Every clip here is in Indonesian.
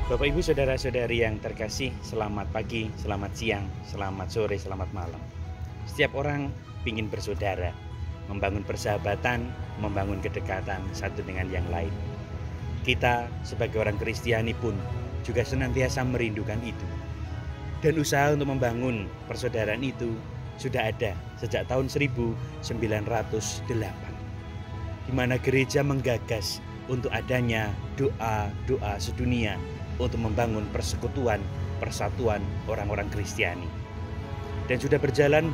Bapak Ibu saudara-saudari yang terkasih, selamat pagi, selamat siang, selamat sore, selamat malam. Setiap orang ingin bersaudara, membangun persahabatan, membangun kedekatan satu dengan yang lain. Kita sebagai orang Kristiani pun juga senantiasa merindukan itu. Dan usaha untuk membangun persaudaraan itu sudah ada sejak tahun 1908. Di mana gereja menggagas untuk adanya doa-doa sedunia untuk membangun persekutuan, persatuan orang-orang Kristiani. Dan sudah berjalan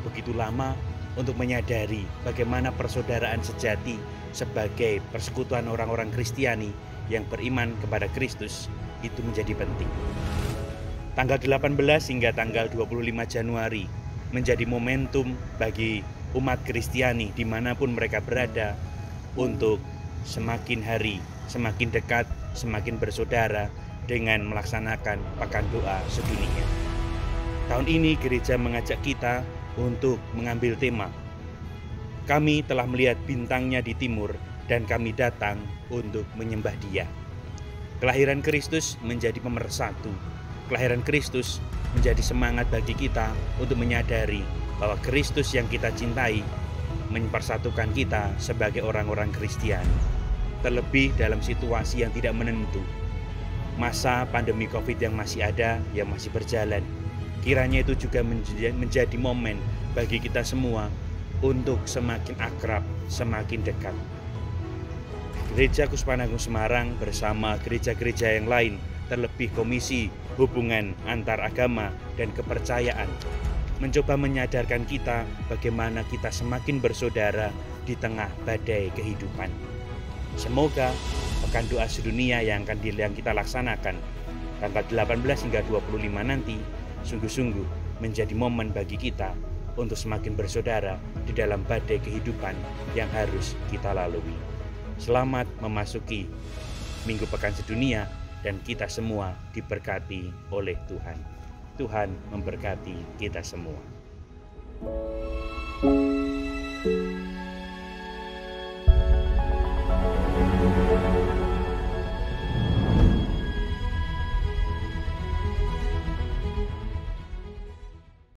begitu lama untuk menyadari bagaimana persaudaraan sejati sebagai persekutuan orang-orang Kristiani yang beriman kepada Kristus itu menjadi penting. Tanggal 18 hingga tanggal 25 Januari menjadi momentum bagi umat Kristiani dimanapun mereka berada untuk semakin hari, semakin dekat, semakin bersaudara dengan melaksanakan Pekan Doa Sedunia. Tahun ini gereja mengajak kita untuk mengambil tema, kami telah melihat bintangnya di timur dan kami datang untuk menyembah Dia. Kelahiran Kristus menjadi pemersatu. Kelahiran Kristus menjadi semangat bagi kita untuk menyadari bahwa Kristus yang kita cintai mempersatukan kita sebagai orang-orang Kristiani. Terlebih dalam situasi yang tidak menentu. Masa pandemi COVID yang masih ada, yang masih berjalan. Kiranya itu juga menjadi momen bagi kita semua untuk semakin akrab, semakin dekat. Gereja Kuspahan Agung Semarang bersama gereja-gereja yang lain, terlebih Komisi Hubungan Antar Agama dan Kepercayaan, mencoba menyadarkan kita bagaimana kita semakin bersaudara di tengah badai kehidupan. Semoga Pekan Doa Sedunia yang kita laksanakan tanggal 18 hingga 25 nanti sungguh-sungguh menjadi momen bagi kita untuk semakin bersaudara di dalam badai kehidupan yang harus kita lalui. Selamat memasuki Minggu Pekan Sedunia dan kita semua diberkati oleh Tuhan. Tuhan memberkati kita semua.